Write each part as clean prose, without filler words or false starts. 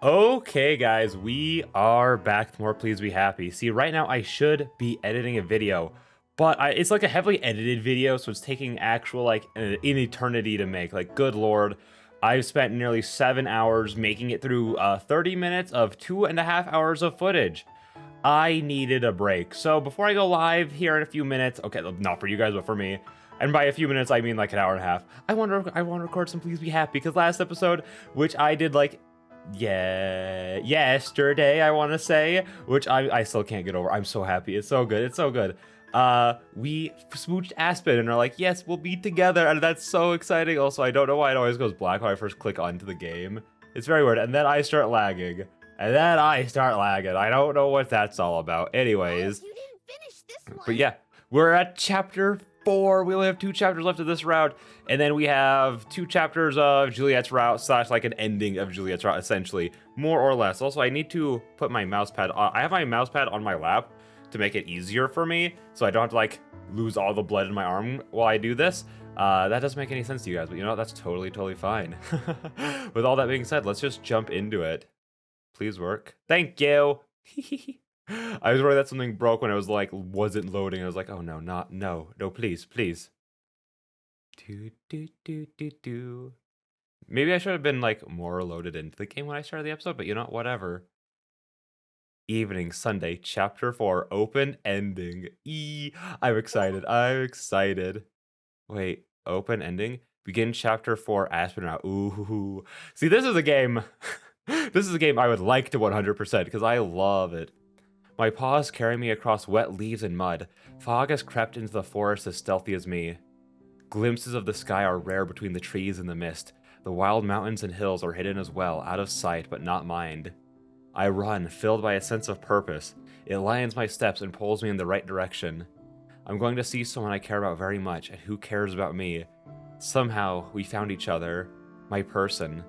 Okay, guys, we are back to more Please Be Happy. See, right now I should be editing a video, but it's like a heavily edited video, so it's taking actual, like, an eternity to make. Like, good lord, I've spent nearly 7 hours making it through 30 minutes of 2.5 hours of footage. I needed a break. So before I go live here in a few minutes, okay, not for you guys, but for me, and by a few minutes I mean like an hour and a half, I want to record some Please Be Happy, because last episode, which I did like yesterday, I want to say, which I still can't get over. I'm so happy. It's so good. It's so good. We smooched Aspen and are like, yes, we'll be together, and that's so exciting. Also, I don't know why it always goes black when I first click onto the game. It's very weird. And then I start lagging. I don't know what that's all about. Anyways, You didn't finish this one. but yeah, we're at chapter 4. We only have 2 chapters left of this route, and then we have 2 chapters of Juliet's route slash like an ending of Juliet's route, essentially, more or less. Also, I need to put my mouse pad on. I have my mouse pad on my lap to make it easier for me, so I don't have to like lose all the blood in my arm while I do this. That doesn't make any sense to you guys, but you know what? That's totally fine. With all that being said, let's just jump into it. Please work. Thank you. I was worried that something broke when it was like wasn't loading. I was like, oh no, no, please. Do. Maybe I should have been like more loaded into the game when I started the episode, but you know what? Whatever. Evening, Sunday, chapter 4, open ending. I'm excited. Wait, open ending? Begin chapter 4, Aspen route. Ooh. See, this is a game. This is a game I would like to 100% because I love it. My paws carry me across wet leaves and mud. Fog has crept into the forest as stealthy as me. Glimpses of the sky are rare between the trees and the mist. The wild mountains and hills are hidden as well, out of sight but not mind. I run, filled by a sense of purpose. It lions my steps and pulls me in the right direction. I'm going to see someone I care about very much, and who cares about me? Somehow, we found each other. My person.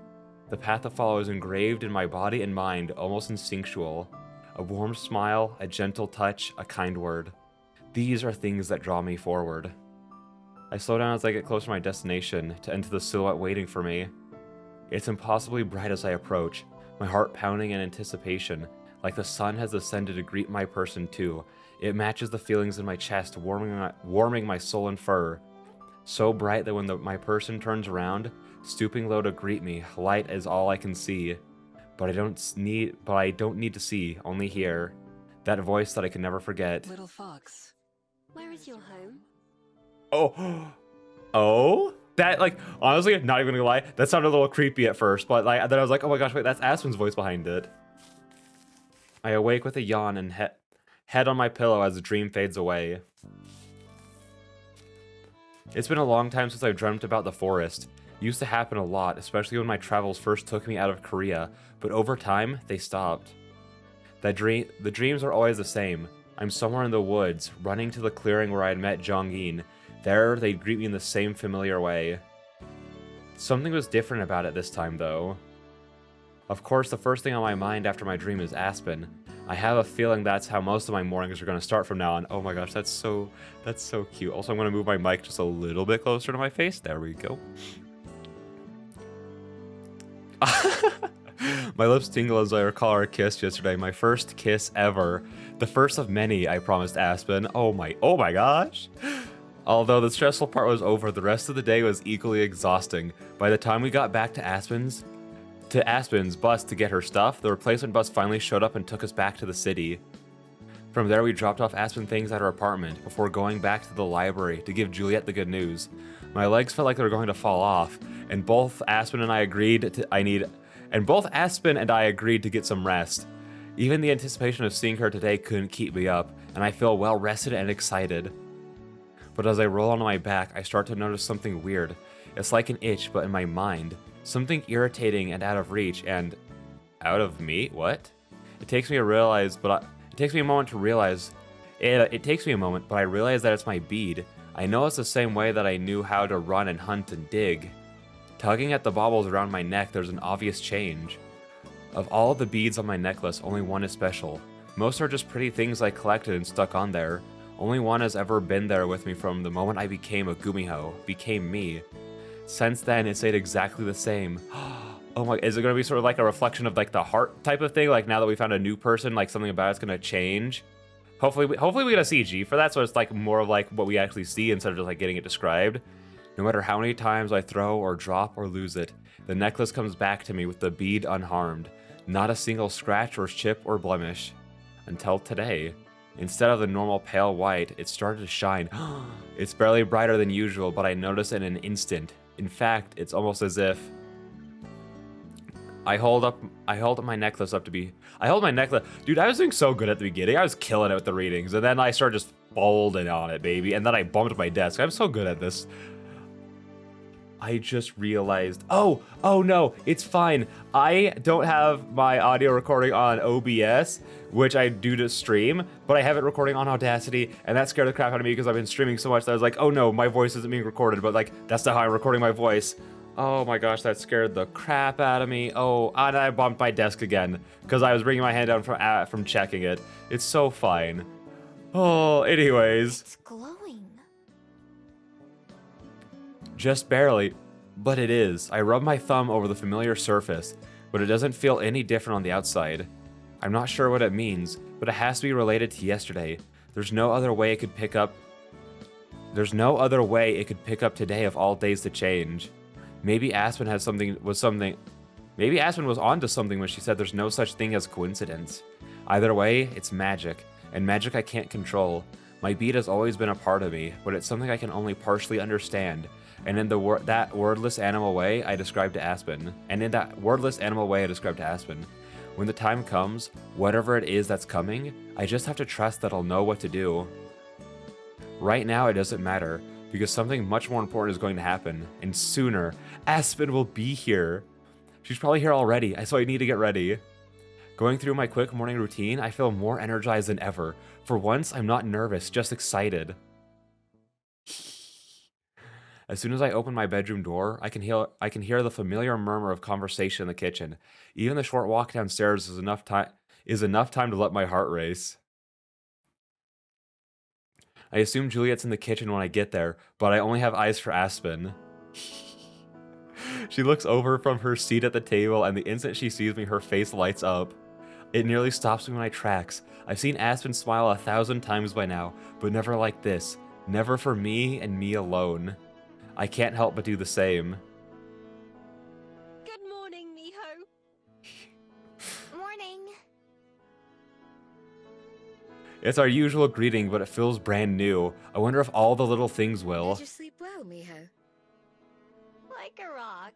The path to follow is engraved in my body and mind, almost instinctual. A warm smile, a gentle touch, a kind word. These are things that draw me forward. I slow down as I get closer to my destination, to enter the silhouette waiting for me. It's impossibly bright as I approach, my heart pounding in anticipation, like the sun has ascended to greet my person too. It matches the feelings in my chest, warming my soul and fur. So bright that when my person turns around, stooping low to greet me, light is all I can see. But I don't need to see, only hear. That voice that I can never forget. Little fox. Where is your home? Oh? That, like, honestly, not even gonna lie, that sounded a little creepy at first, but like, then I was like, oh my gosh, wait, that's Aspen's voice behind it. I awake with a yawn and head on my pillow as the dream fades away. It's been a long time since I've dreamt about the forest. It used to happen a lot, especially when my travels first took me out of Korea, but over time, they stopped. The dreams are always the same. I'm somewhere in the woods, running to the clearing where I had met Jong-in. There, they'd greet me in the same familiar way. Something was different about it this time, though. Of course, the first thing on my mind after my dream is Aspen. I have a feeling that's how most of my mornings are going to start from now on. Oh my gosh, that's so cute. Also, I'm going to move my mic just a little bit closer to my face. There we go. My lips tingle as I recall our kiss yesterday. My first kiss ever. The first of many, I promised Aspen. Oh my gosh. Although the stressful part was over, the rest of the day was equally exhausting. By the time we got back to Aspen's bus to get her stuff, the replacement bus finally showed up and took us back to the city. From there, we dropped off Aspen things at her apartment before going back to the library to give Juliet the good news. My legs felt like they were going to fall off, and both Aspen and I agreed to get some rest. Even the anticipation of seeing her today couldn't keep me up, and I feel well rested and excited. But as I roll onto my back, I start to notice something weird. It's like an itch, but in my mind. Something irritating and out of reach, and out of me? What? It takes me a moment, but I realize that it's my bead. I know it's the same way that I knew how to run and hunt and dig. Tugging at the baubles around my neck, there's an obvious change. Of all the beads on my necklace, only one is special. Most are just pretty things I collected and stuck on there. Only one has ever been there with me from the moment I became a gumiho, became me. Since then, it stayed exactly the same. Oh my, is it gonna be sort of like a reflection of like the heart type of thing? Like now that we found a new person, like something about it's gonna change. Hopefully we get a CG for that, so it's like more of like what we actually see instead of just like getting it described. No matter how many times I throw or drop or lose it, the necklace comes back to me with the bead unharmed. Not a single scratch or chip or blemish. Until today. Instead of the normal pale white, it started to shine. It's barely brighter than usual, but I notice it in an instant. In fact, it's almost as if I hold my necklace up to be. I hold my necklace. Dude, I was doing so good at the beginning. I was killing it with the readings, and then I started just folding on it, baby. And then I bumped my desk. I'm so good at this. I just realized, oh no, it's fine. I don't have my audio recording on OBS, which I do to stream, but I have it recording on Audacity, and that scared the crap out of me because I've been streaming so much that I was like, oh no, my voice isn't being recorded, but like, that's not how I'm recording my voice. Oh my gosh, that scared the crap out of me. Oh, and I bumped my desk again because I was bringing my hand down from checking it. It's so fine. Oh, anyways. It's glowing. Just barely, but it is. I rub my thumb over the familiar surface, but it doesn't feel any different on the outside. I'm not sure what it means, but it has to be related to yesterday. There's no other way it could pick up today of all days to change. Maybe Aspen Maybe Aspen was onto something when she said there's no such thing as coincidence. Either way, it's magic, and magic I can't control. My beat has always been a part of me, but it's something I can only partially understand. And in that wordless animal way I described to Aspen. When the time comes, whatever it is that's coming, I just have to trust that I'll know what to do. Right now it doesn't matter, because something much more important is going to happen, and sooner. Aspen will be here. She's probably here already, so I need to get ready. Going through my quick morning routine, I feel more energized than ever. For once, I'm not nervous, just excited. As soon as I open my bedroom door, I can hear the familiar murmur of conversation in the kitchen. Even the short walk downstairs is enough time to let my heart race. I assume Juliet's in the kitchen when I get there, but I only have eyes for Aspen. She looks over from her seat at the table, and the instant she sees me, her face lights up. It nearly stops me in my tracks. I've seen Aspen smile 1,000 times by now, but never like this. Never for me and me alone. I can't help but do the same. Good morning, Miho. Morning. It's our usual greeting, but it feels brand new. I wonder if all the little things will. Did you sleep well, Miho? Like a rock.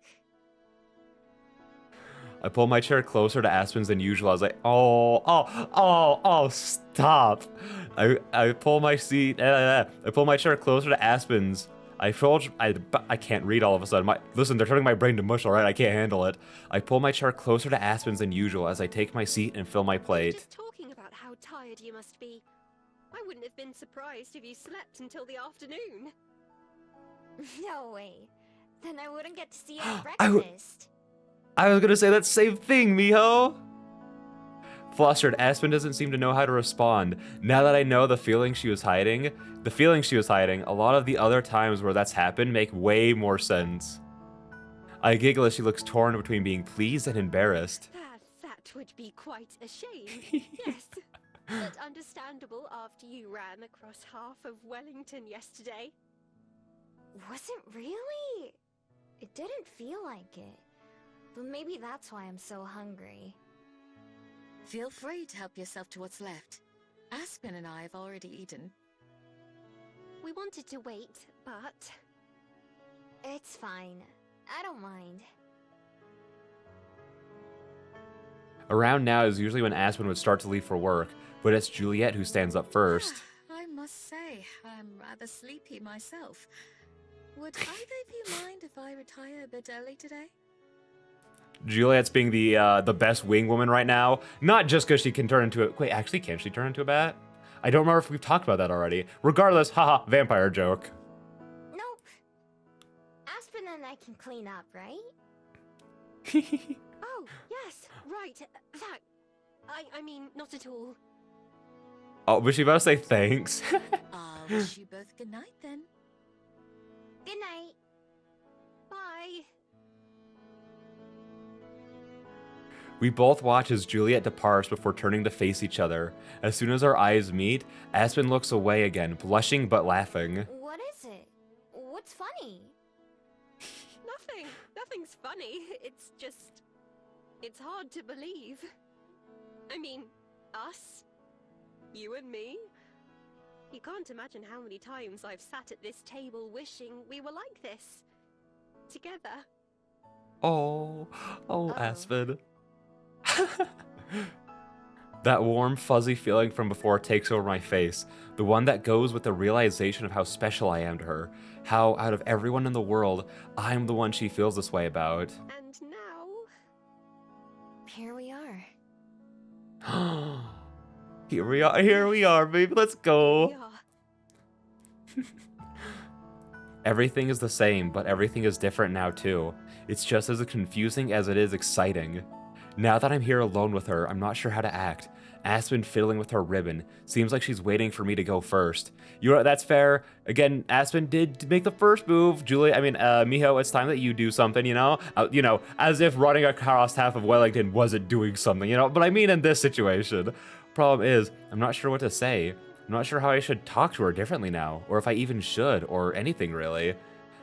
I pull my chair closer to Aspen's than usual. I was like, oh, stop. I pull my chair closer to Aspen's. I can't read all of a sudden. Listen, they're turning my brain to mush, alright? I can't handle it. I pull my chair closer to Aspen's than usual as I take my seat and fill my plate. Just talking about how tired you must be. I wouldn't have been surprised if you slept until the afternoon. No way. Then I wouldn't get to see you at breakfast. I was gonna say that same thing, Miho! Flustered, Aspen doesn't seem to know how to respond. Now that I know the feeling she was hiding, a lot of the other times where that's happened make way more sense. I giggle as she looks torn between being pleased and embarrassed. That would be quite a shame, yes. But understandable after you ran across half of Wellington yesterday. Was it really? It didn't feel like it. But maybe that's why I'm so hungry. Feel free to help yourself to what's left. Aspen and I have already eaten. We wanted to wait, but... It's fine. I don't mind. Around now is usually when Aspen would start to leave for work, but it's Juliet who stands up first. I must say, I'm rather sleepy myself. Would either of you mind if I retire a bit early today? Juliet's being the best wing woman right now, not just because she can turn into a... Wait, actually, can she turn into a bat? I don't remember if we've talked about that already. Regardless, haha, vampire joke. Nope. Aspen and I can clean up, right? Oh, yes, right. That... I mean, not at all. Oh, was she about to say thanks? I'll wish you both good night then. Good night. Bye. We both watch as Juliet departs before turning to face each other. As soon as our eyes meet, Aspen looks away again, blushing but laughing. What is it? What's funny? Nothing. Nothing's funny. It's just... it's hard to believe. I mean, us? You and me? You can't imagine how many times I've sat at this table wishing we were like this. Together. Oh, Oh. Aspen. That warm, fuzzy feeling from before takes over my face. The one that goes with the realization of how special I am to her. How, out of everyone in the world, I'm the one she feels this way about. And now... Here we are. Here we are, baby. Let's go. we are. Everything is the same, but everything is different now too. It's just as confusing as it is exciting. Now that I'm here alone with her, I'm not sure how to act. Aspen fiddling with her ribbon. Seems like she's waiting for me to go first. That's fair. Again, Aspen did make the first move. Julie, Miho, it's time that you do something, as if running across half of Wellington wasn't doing something, But I mean in this situation. Problem is, I'm not sure what to say. I'm not sure how I should talk to her differently now, or if I even should, or anything really.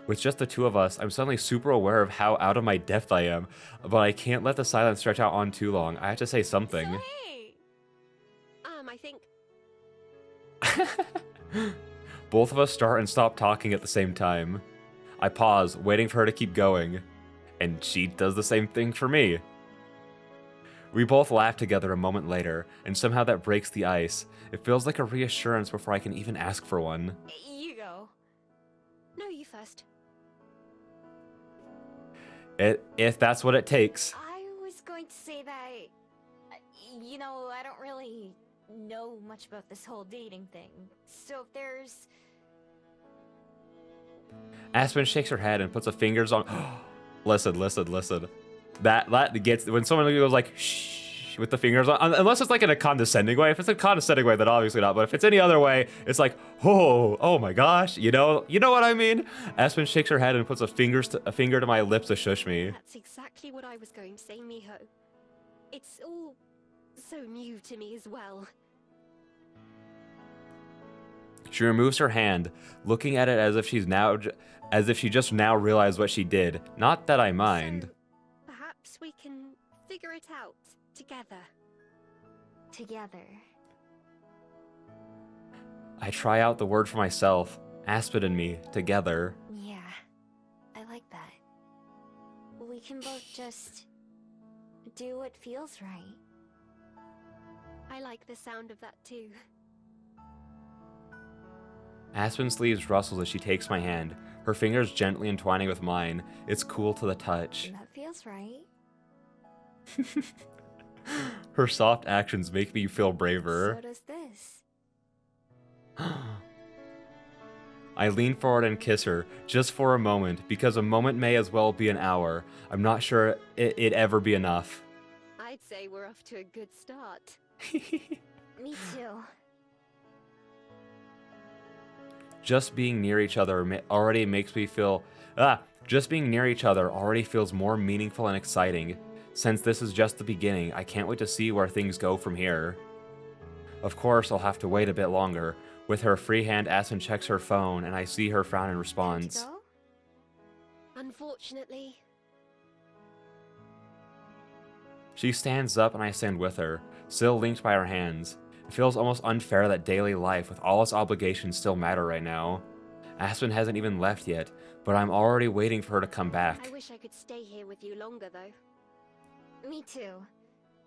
With just the two of us, I'm suddenly super aware of how out of my depth I am, but I can't let the silence stretch out on too long. I have to say something. So hey! I think... Both of us start and stop talking at the same time. I pause, waiting for her to keep going, and she does the same thing for me. We both laugh together a moment later, and somehow that breaks the ice. It feels like a reassurance before I can even ask for one. You go. No, you first. If that's what it takes. I was going to say that, I don't really know much about this whole dating thing. So if there's... Aspen shakes her head and puts her fingers on... Listen. That gets... When someone goes like, shh, with the fingers on... Unless it's like in a condescending way. If it's a condescending way, then obviously not. But if it's any other way, it's like, oh my gosh. You know what I mean? Aspen shakes her head and puts a finger to my lips to shush me. That's exactly what I was going to say, Miho. It's all so new to me as well. She removes her hand, looking at it as if she just now realized what she did. Not that I mind. So, perhaps we can figure it out together. Together. I try out the word for myself. Aspen and me, together. Yeah, I like that. We can both just do what feels right. I like the sound of that too. Aspen's sleeves rustle as she takes my hand, her fingers gently entwining with mine. It's cool to the touch. That feels right. Her soft actions make me feel braver. So does this. I lean forward and kiss her, just for a moment, because a moment may as well be an hour. I'm not sure it'd ever be enough. I'd say we're off to a good start. Me too. Just being near each other already makes me feel... Just being near each other already feels more meaningful and exciting. Since this is just the beginning, I can't wait to see where things go from here. Of course, I'll have to wait a bit longer. With her free hand, Aspen checks her phone, and I see her frown in response. Go? Unfortunately, She stands up and I stand with her, still linked by our hands. It feels almost unfair that daily life with all its obligations still matter right now. Aspen hasn't even left yet, but I'm already waiting for her to come back. I wish I could stay here with you longer though. Me too.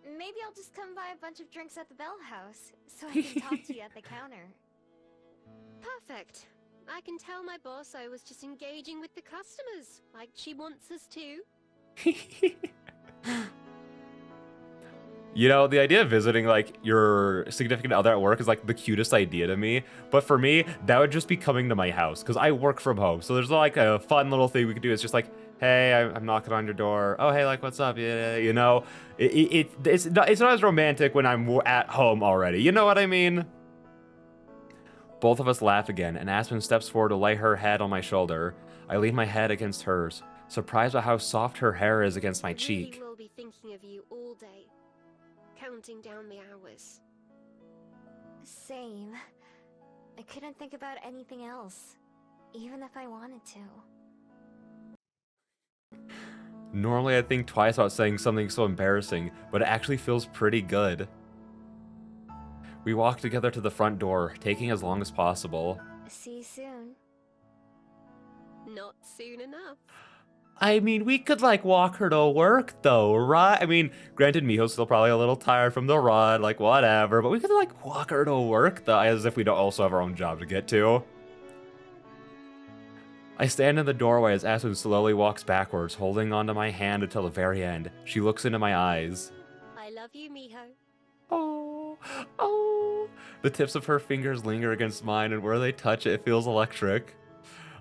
Maybe I'll just come buy a bunch of drinks at the Bell House, so I can talk to you at the counter. Perfect. I can tell my boss I was just engaging with the customers, like she wants us to. The idea of visiting, like, your significant other at work is, like, the cutest idea to me. But for me, that would just be coming to my house, because I work from home. So there's, like, a fun little thing we could do. It's just like, hey, I'm knocking on your door. Oh, hey, like, what's up? Yeah, It's not as romantic when I'm at home already. You know what I mean? Both of us laugh again, and Aspen steps forward to lay her head on my shoulder. I lean my head against hers, surprised by how soft her hair is against my cheek. Really will be thinking thinking of you all day, counting down the hours. Same. I couldn't think about anything else, even if I wanted to. Normally I think twice about saying something so embarrassing, but it actually feels pretty good. We walk together to the front door, taking as long as possible. See you soon. Not soon enough. I mean, we could, like, walk her to work, though, right? I mean, granted, Miho's still probably a little tired from the run, like, whatever, but we could, like, walk her to work, though, as if we don't also have our own job to get to. I stand in the doorway as Aspen slowly walks backwards, holding onto my hand until the very end. She looks into my eyes. I love you, Miho. Oh, oh. The tips of her fingers linger against mine, and where they touch it, it feels electric.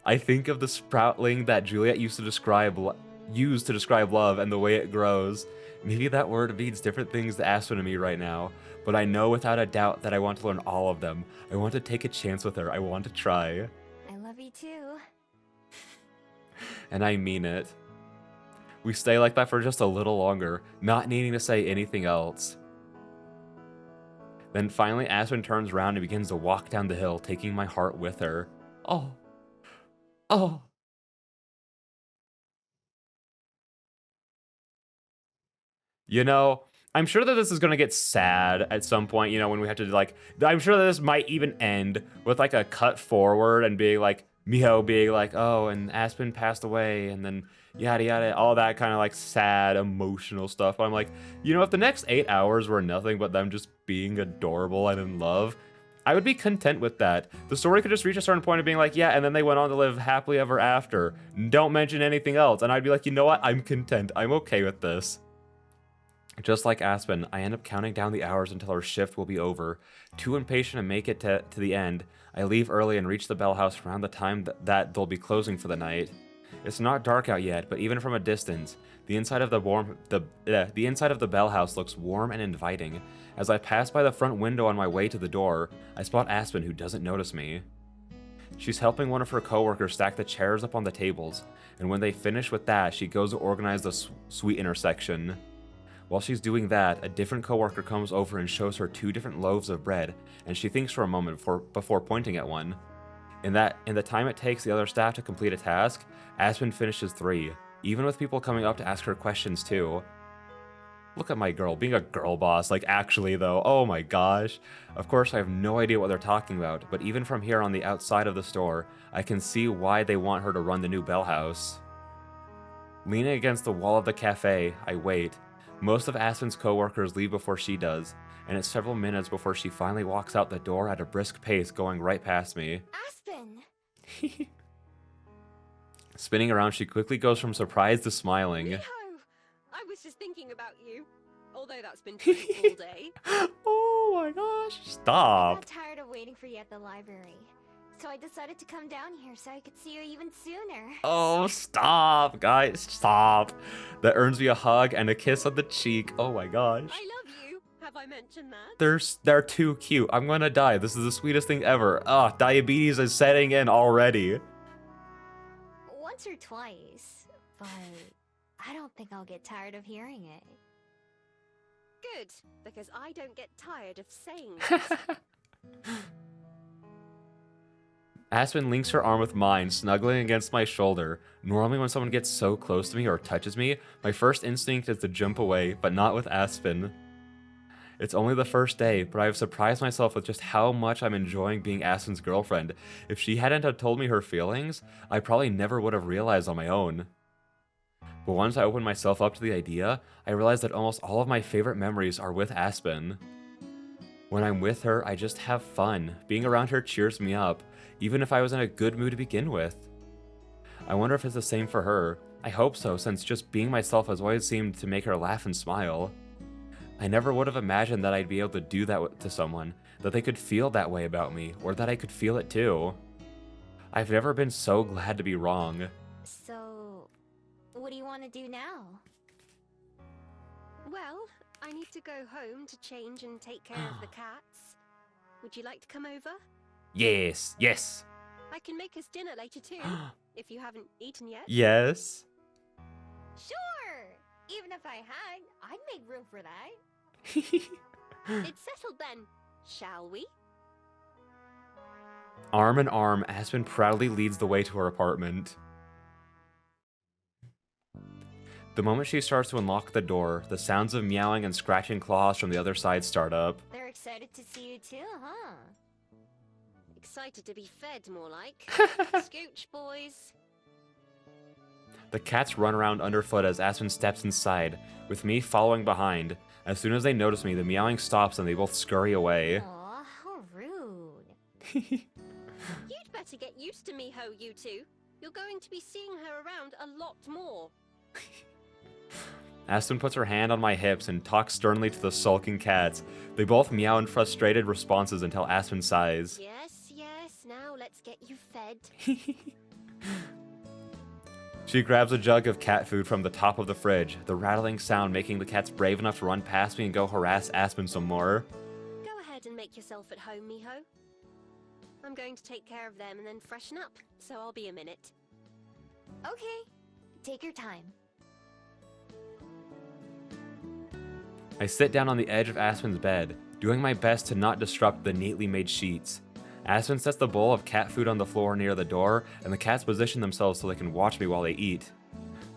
I think of the sproutling that Juliet used to describe love and the way it grows. Maybe that word means different things to Aspen and me right now, but I know without a doubt that I want to learn all of them. I want to take a chance with her. I want to try. I love you too. And I mean it. We stay like that for just a little longer, not needing to say anything else. Then finally Aspen turns around and begins to walk down the hill, taking my heart with her. Oh. Oh. You know, I'm sure that this is going to get sad at some point, you know, when we have to, like, I'm sure that this might even end with, like, a cut forward and being like, Miho being like, oh, and Aspen passed away, and then yada yada, all that kind of, like, sad, emotional stuff. But I'm like, you know, if the next 8 hours were nothing but them just being adorable and in love, I would be content with that. The story could just reach a certain point of being like, yeah, and then they went on to live happily ever after. Don't mention anything else. And I'd be like, you know what? I'm content. I'm okay with this. Just like Aspen, I end up counting down the hours until our shift will be over. Too impatient to make it to the end, I leave early and reach the Bell House around the time that they'll be closing for the night. It's not dark out yet, but even from a distance, the inside of the inside of the Bell House looks warm and inviting. As I pass by the front window on my way to the door, I spot Aspen, who doesn't notice me. She's helping one of her coworkers stack the chairs up on the tables, and when they finish with that, she goes to organize the sweetener section. While she's doing that, a different coworker comes over and shows her 2 different loaves of bread, and she thinks for a moment before pointing at one. In the time it takes the other staff to complete a task, Aspen finishes 3, even with people coming up to ask her questions too. Look at my girl, being a girl boss, like actually though, oh my gosh. Of course I have no idea what they're talking about, but even from here on the outside of the store, I can see why they want her to run the new Bell House. Leaning against the wall of the cafe, I wait. Most of Aspen's coworkers leave before she does, and it's several minutes before she finally walks out the door at a brisk pace, going right past me. Aspen! Spinning around, she quickly goes from surprise to smiling. Miho! I was just thinking about you. Although that's been true all day. Oh my gosh, I stop. got tired of waiting for you at the library, so I decided to come down here so I could see you even sooner. Oh, stop, guys, stop. That earns me a hug and a kiss on the cheek. Oh my gosh. I love you. Have I mentioned that? They're too cute. I'm gonna die. This is the sweetest thing ever. Ugh, diabetes is setting in already. Once or twice, but I don't think I'll get tired of hearing it. Good, because I don't get tired of saying it. Aspen links her arm with mine, snuggling against my shoulder. Normally when someone gets so close to me or touches me, my first instinct is to jump away, but not with Aspen. It's only the first day, but I have surprised myself with just how much I'm enjoying being Aspen's girlfriend. If she hadn't have told me her feelings, I probably never would have realized on my own. But once I opened myself up to the idea, I realized that almost all of my favorite memories are with Aspen. When I'm with her, I just have fun. Being around her cheers me up, even if I was in a good mood to begin with. I wonder if it's the same for her. I hope so, since just being myself has always seemed to make her laugh and smile. I never would have imagined that I'd be able to do that to someone, that they could feel that way about me, or that I could feel it too. I've never been so glad to be wrong. So, what do you want to do now? Well, I need to go home to change and take care of the cats. Would you like to come over? Yes, yes, I can make us dinner later too, if you haven't eaten yet. yes. Sure! Even if I had, I'd make room for that. It's settled then, shall we? Arm in arm, Aspen proudly leads the way to her apartment. The moment she starts to unlock the door, the sounds of meowing and scratching claws from the other side start up. They're excited to see you too, huh? Excited to be fed, more like. Scooch, boys. The cats run around underfoot as Aspen steps inside, with me following behind. As soon as they notice me, the meowing stops and they both scurry away. Aw, how rude. You'd better get used to Miho, you two. You're going to be seeing her around a lot more. Aspen puts her hand on my hips and talks sternly to the sulking cats. They both meow in frustrated responses until Aspen sighs. Yes, yes, now let's get you fed. She grabs a jug of cat food from the top of the fridge, the rattling sound making the cats brave enough to run past me and go harass Aspen some more. Go ahead and make yourself at home, Miho. I'm going to take care of them and then freshen up, so I'll be a minute. Okay, take your time. I sit down on the edge of Aspen's bed, doing my best to not disrupt the neatly made sheets. Aspen sets the bowl of cat food on the floor near the door, and the cats position themselves so they can watch me while they eat.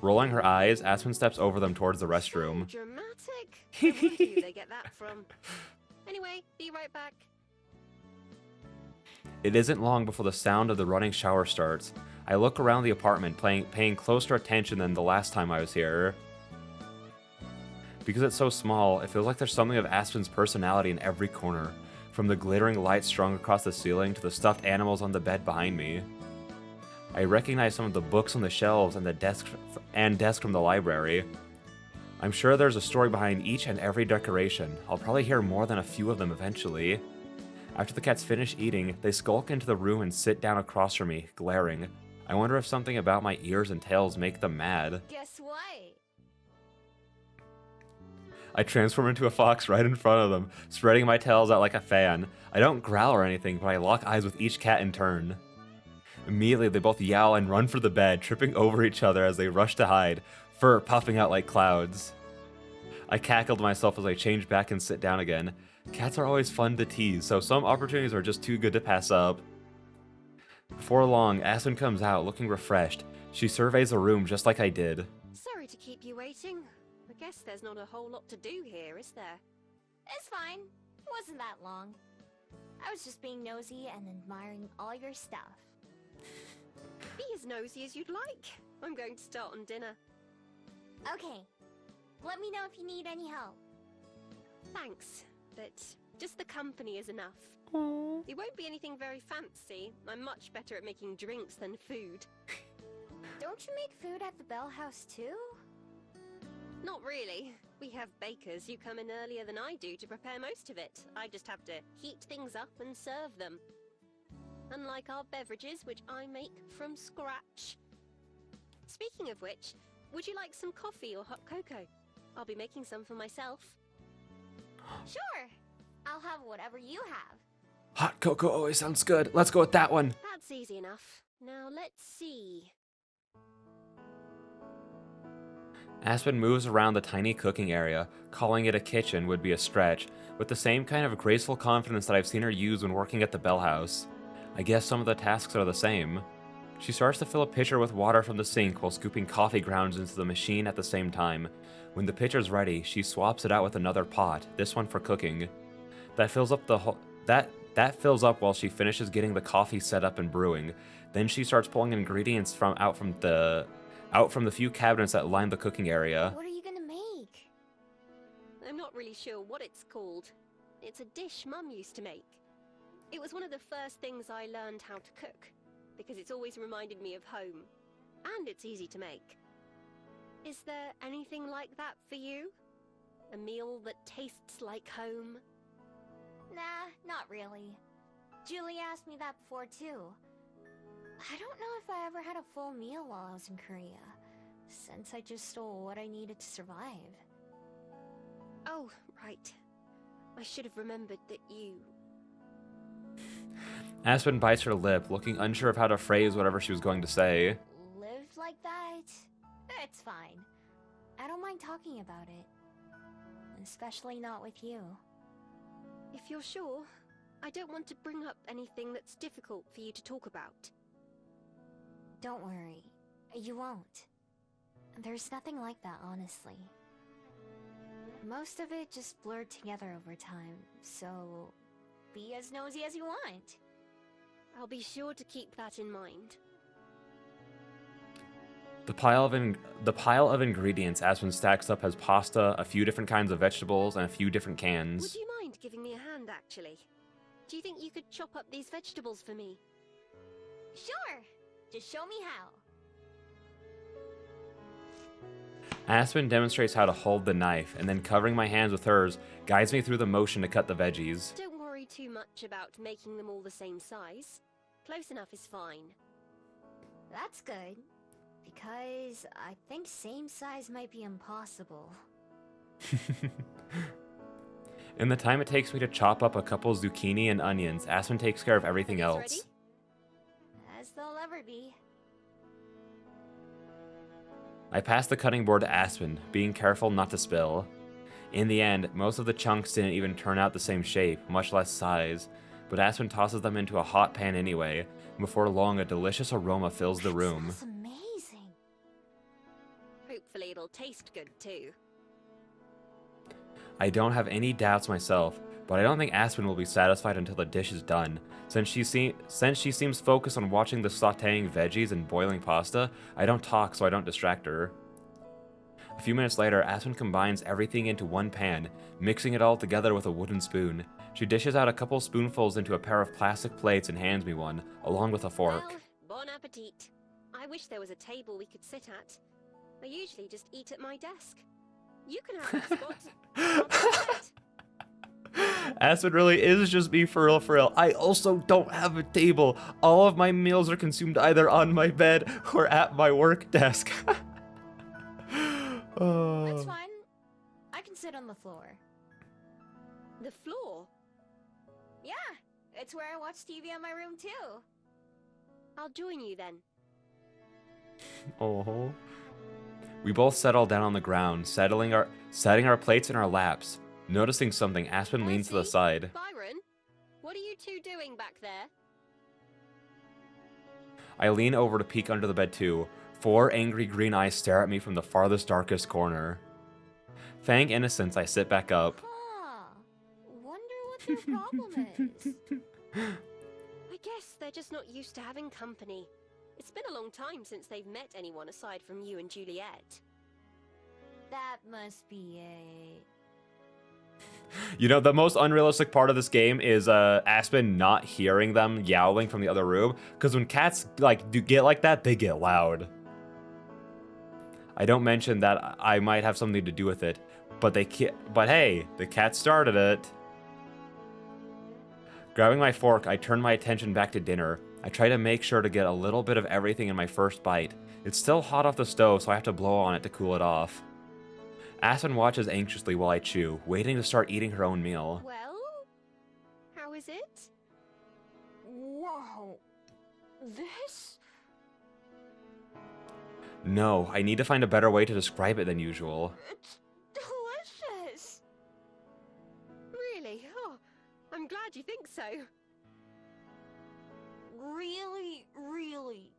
Rolling her eyes, Aspen steps over them towards the restroom. So dramatic. I wonder who they get that from. Anyway, be right back. It isn't long before the sound of the running shower starts. I look around the apartment, paying closer attention than the last time I was here. Because it's so small, it feels like there's something of Aspen's personality in every corner, from the glittering lights strung across the ceiling to the stuffed animals on the bed behind me. I recognize some of the books on the shelves and the desk from the library. I'm sure there's a story behind each and every decoration. I'll probably hear more than a few of them eventually. After the cats finish eating, they skulk into the room and sit down across from me, glaring. I wonder if something about my ears and tails make them mad. Guess what? I transform into a fox right in front of them, spreading my tails out like a fan. I don't growl or anything, but I lock eyes with each cat in turn. Immediately, they both yowl and run for the bed, tripping over each other as they rush to hide, fur puffing out like clouds. I cackled myself as I change back and sit down again. Cats are always fun to tease, so some opportunities are just too good to pass up. Before long, Aspen comes out looking refreshed. She surveys the room just like I did. Sorry to keep you waiting. I guess there's not a whole lot to do here, is there? It's fine. Wasn't that long. I was just being nosy and admiring all your stuff. Be as nosy as you'd like. I'm going to start on dinner. Okay. Let me know if you need any help. Thanks, but just the company is enough. It won't be anything very fancy. I'm much better at making drinks than food. Don't you make food at the Bell House too? Not really. We have bakers who come in earlier than I do to prepare most of it. I just have to heat things up and serve them. Unlike our beverages, which I make from scratch. Speaking of which, would you like some coffee or hot cocoa? I'll be making some for myself. Sure. I'll have whatever you have. Hot cocoa always sounds good. Let's go with that one. That's easy enough. Now let's see. Aspen moves around the tiny cooking area. Calling it a kitchen would be a stretch, with the same kind of graceful confidence that I've seen her use when working at the Bell House. I guess some of the tasks are the same. She starts to fill a pitcher with water from the sink while scooping coffee grounds into the machine at the same time. When the pitcher's ready, she swaps it out with another pot, this one for cooking. That fills up that fills up while she finishes getting the coffee set up and brewing. Then she starts pulling ingredients out from the few cabinets that line the cooking area. What are you gonna make? I'm not really sure what it's called. It's a dish Mum used to make. It was one of the first things I learned how to cook, because it's always reminded me of home. And it's easy to make. Is there anything like that for you? A meal that tastes like home? Nah, not really. Julie asked me that before too. I don't know if I ever had a full meal while I was in Korea, since I just stole what I needed to survive. Oh, right. I should have remembered that you... Aspen bites her lip, looking unsure of how to phrase whatever she was going to say. Lived like that? It's fine. I don't mind talking about it. Especially not with you. If you're sure, I don't want to bring up anything that's difficult for you to talk about. Don't worry. You won't. There's nothing like that, honestly. Most of it just blurred together over time, so be as nosy as you want. I'll be sure to keep that in mind. The pile of ingredients Aspen stacks up has pasta, a few different kinds of vegetables, and a few different cans. Would you mind giving me a hand, actually? Do you think you could chop up these vegetables for me? Sure! Just show me how. Aspen demonstrates how to hold the knife, and then covering my hands with hers, guides me through the motion to cut the veggies. Don't worry too much about making them all the same size. Close enough is fine. That's good. Because I think same size might be impossible. In the time it takes me to chop up a couple zucchini and onions, Aspen takes care of everything Are these else. ready? As they'll ever be. I pass the cutting board to Aspen, being careful not to spill. In the end, most of the chunks didn't even turn out the same shape, much less size, but Aspen tosses them into a hot pan anyway, and before long a delicious aroma fills the room. That's amazing. Hopefully it'll taste good too. I don't have any doubts myself, but I don't think Aspen will be satisfied until the dish is done. Since she seems focused on watching the sautéing veggies and boiling pasta, I don't talk so I don't distract her. A few minutes later, Aspen combines everything into one pan, mixing it all together with a wooden spoon. She dishes out a couple spoonfuls into a pair of plastic plates and hands me one, along with a fork. Well, bon appetit. I wish there was a table we could sit at. I usually just eat at my desk. You can have that spot. I'll take that. Aspen really is just me for real, for real. I also don't have a table. All of my meals are consumed either on my bed or at my work desk. Oh. That's fine. I can sit on the floor. The floor? Yeah, it's where I watch TV in my room too. I'll join you then. Oh. We both settle down on the ground, setting our plates in our laps. Noticing something, Aspen leans to the Percy? side. Byron, what are you two doing back there? I lean over to peek under the bed too. 4 angry green eyes stare at me from the farthest darkest corner. Feigning innocence, I sit back up. Huh. Wonder what their problem is. I guess they're just not used to having company. It's been a long time since they've met anyone aside from you and Juliet. That must be it. You know, the most unrealistic part of this game is Aspen not hearing them yowling from the other room, because when cats do get like that, they get loud. I don't mention that I might have something to do with it, but hey, the cat started it. Grabbing my fork, I turn my attention back to dinner. I try to make sure to get a little bit of everything in my first bite. It's still hot off the stove, so I have to blow on it to cool it off. Aspen watches anxiously while I chew, waiting to start eating her own meal. Well, how is it? Whoa. This? No, I need to find a better way to describe it than usual. It's delicious. Really? Oh, I'm glad you think so. Really, really.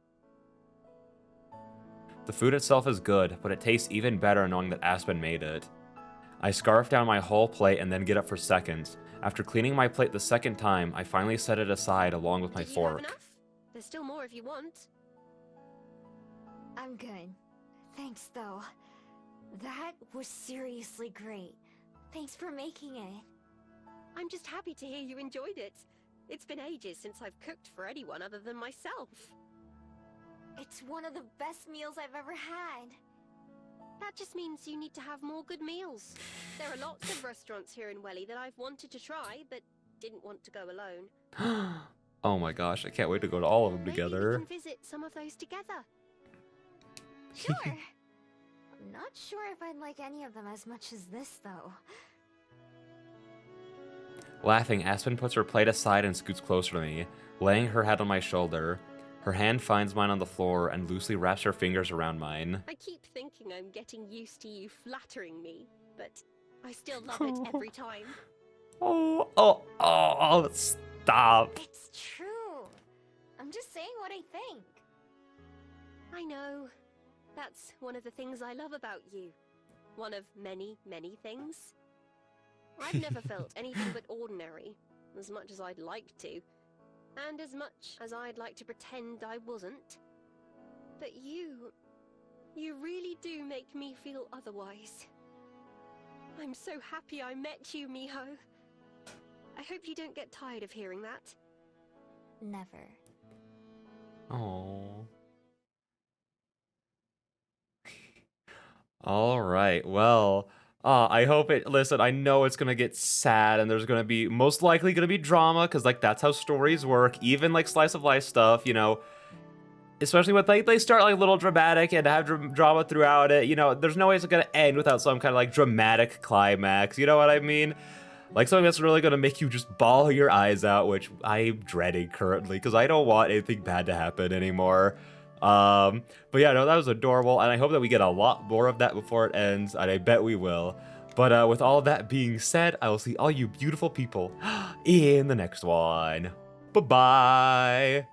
The food itself is good, but it tastes even better knowing that Aspen made it. I scarf down my whole plate and then get up for seconds. After cleaning my plate the second time, I finally set it aside along with my Did you have fork. enough? There's still more if you want. I'm good. Thanks, though. That was seriously great. Thanks for making it. I'm just happy to hear you enjoyed it. It's been ages since I've cooked for anyone other than myself. It's one of the best meals I've ever had. That just means you need to have more good meals. There are lots of restaurants here in Welly that I've wanted to try, but didn't want to go alone. Oh my gosh, I can't wait to go to all of them Maybe together. we can visit some of those together. Sure. I'm not sure if I'd like any of them as much as this, though. Laughing, Aspen puts her plate aside and scoots closer to me, laying her head on my shoulder. Her hand finds mine on the floor and loosely wraps her fingers around mine. I keep thinking I'm getting used to you flattering me, but I still love it every time. Oh, stop. It's true. I'm just saying what I think. I know. That's one of the things I love about you. One of many, many things. I've never felt anything but ordinary, as much as I'd like to, and as much as I'd like to pretend I wasn't. But you really do make me feel otherwise. I'm so happy I met you, Miho. I hope you don't get tired of hearing that. Never. Oh. All right. Well, I hope it. Listen, I know it's gonna get sad, and there's gonna be most likely gonna be drama, because like that's how stories work. Even like slice of life stuff, you know. Especially when they start like a little dramatic and have drama throughout it. You know, there's no way it's gonna end without some kind of like dramatic climax. You know what I mean? Like something that's really gonna make you just bawl your eyes out, which I'm dreading currently because I don't want anything bad to happen anymore. But yeah, no, that was adorable, and I hope that we get a lot more of that before it ends, and I bet we will. But with all that being said, I will see all you beautiful people in the next one. Bye-bye.